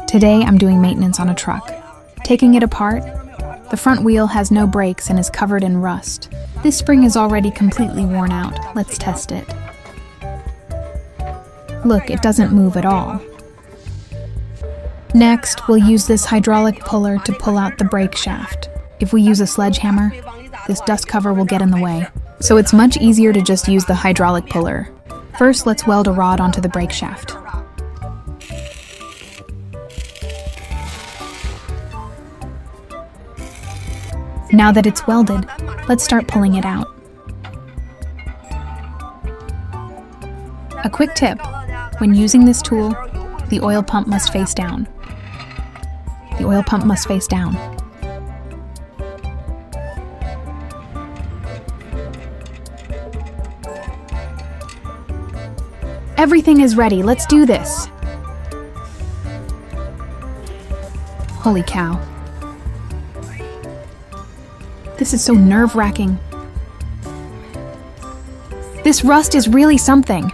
Today I'm doing maintenance on a truck. Taking it apart, the front wheel has no brakes and is covered in rust. This spring is already completely worn out. Let's test it. Look, it doesn't move at all. Next, we'll use this hydraulic puller to pull out the brake shaft. If we use a sledgehammer, this dust cover will get in the way. So it's much easier to just use the hydraulic puller. First, let's weld a rod onto the brake shaft. Now that it's welded, let's start pulling it out. A quick tip: when using this tool, the oil pump must face down. The oil pump must face down. Everything is ready, let's do this! Holy cow. This is so nerve-wracking. This rust is really something.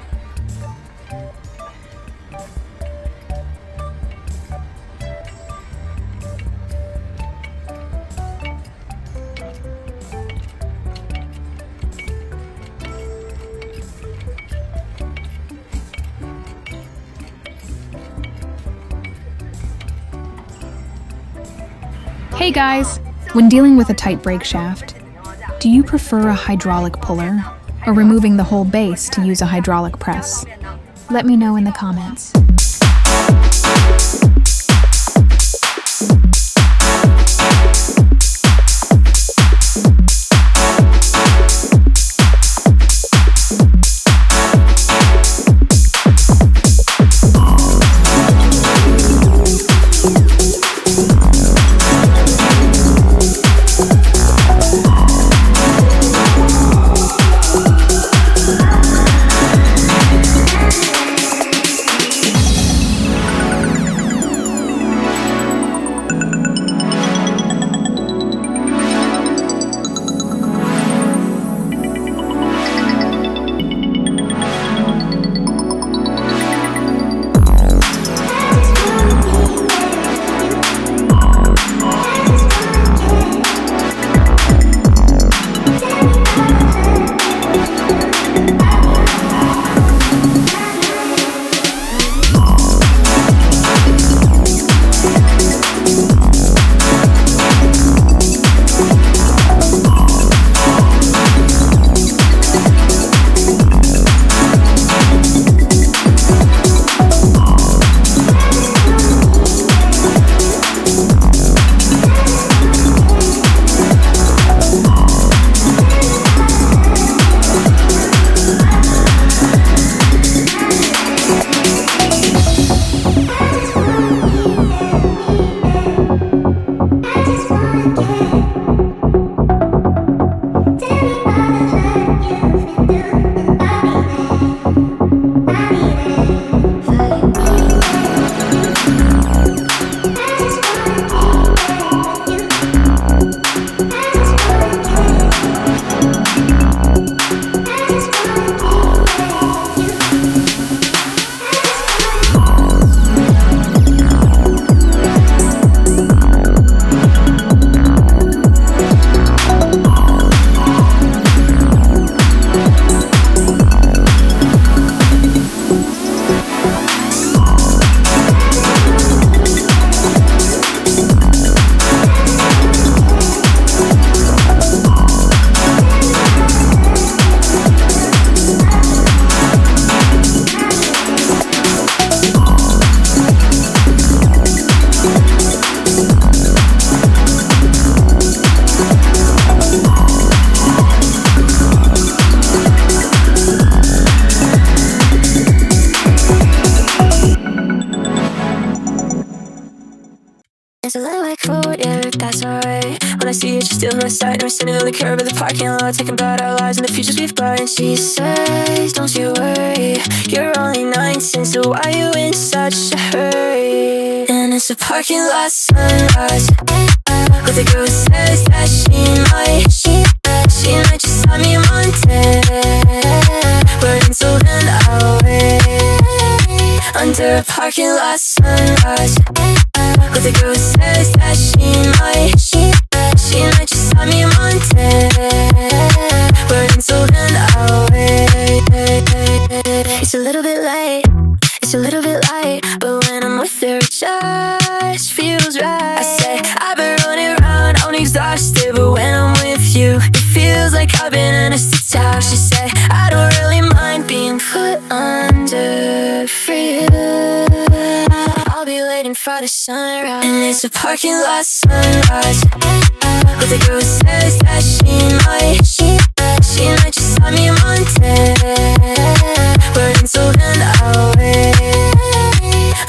Hey guys! When dealing with a tight brake shaft, do you prefer a hydraulic puller or removing the whole base to use a hydraulic press? Let me know in the comments. It's a little like food, yeah, that's alright. When I see it, she's still on my side. And we're standing on the curb of the parking lot, talking about our lives and the futures we've got. And she says, don't you worry, you're only 19, so why you in such a hurry? And it's a parking lot sunrise, with a girl who says that she might just have me Monday. We're until an hour under a parking lot sunrise. the girl who says that she might just have me wanted. But until then I'll wait. It's a little bit late, it's a little bit light, but when I'm with her it just feels right. I say I've been running around, I'm exhausted, but when I'm with you it feels like I've been in a stick tower. She say I don't really mind being put under for you. I'll be waiting for the sunrise, and it's a parking lot sunrise, with a girl who says that she might just have me wanted. But until then I'll wait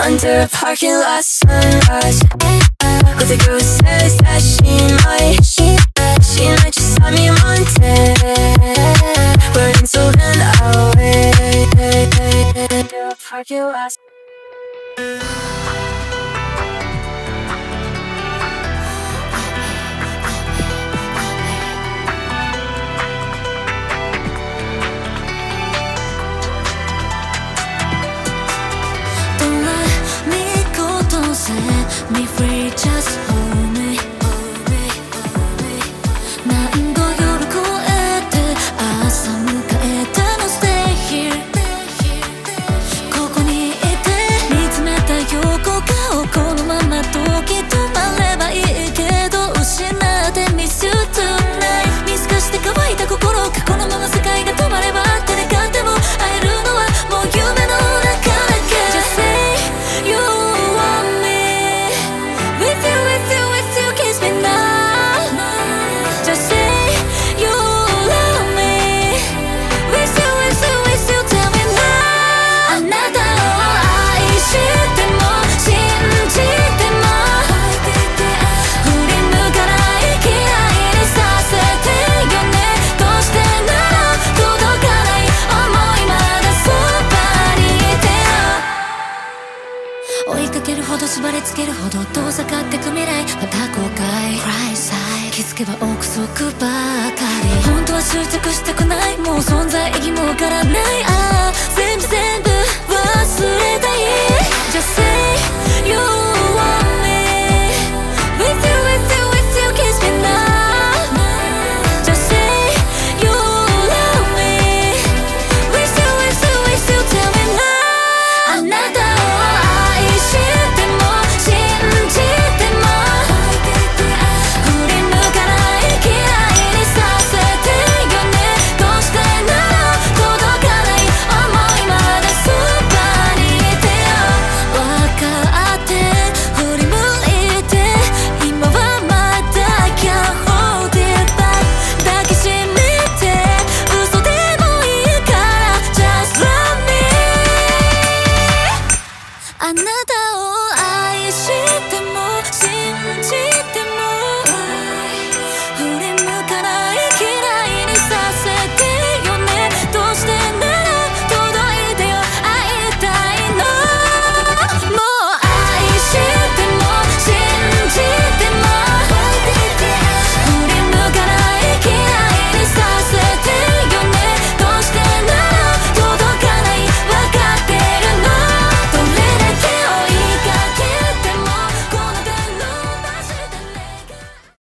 under a parking lot sunrise, with a girl who says that she might just have me wanted. But until then I'll wait under a parking lot. Set me free, just hold me. 何度夜越えて朝迎えても stay here ここにいて見つめた横顔このまま時止まればいいけど失って miss you tonight 見透かして乾いた心がこのまま世界が止まれば手で買っても会えるのはもう夢の中だけ Just say you縛りつけるほど遠ざかってく未来また後悔 Cry side 気づけば憶測ばかり本当は執着したくないもう存在意義もわからないああ全部忘れたい Just say you want me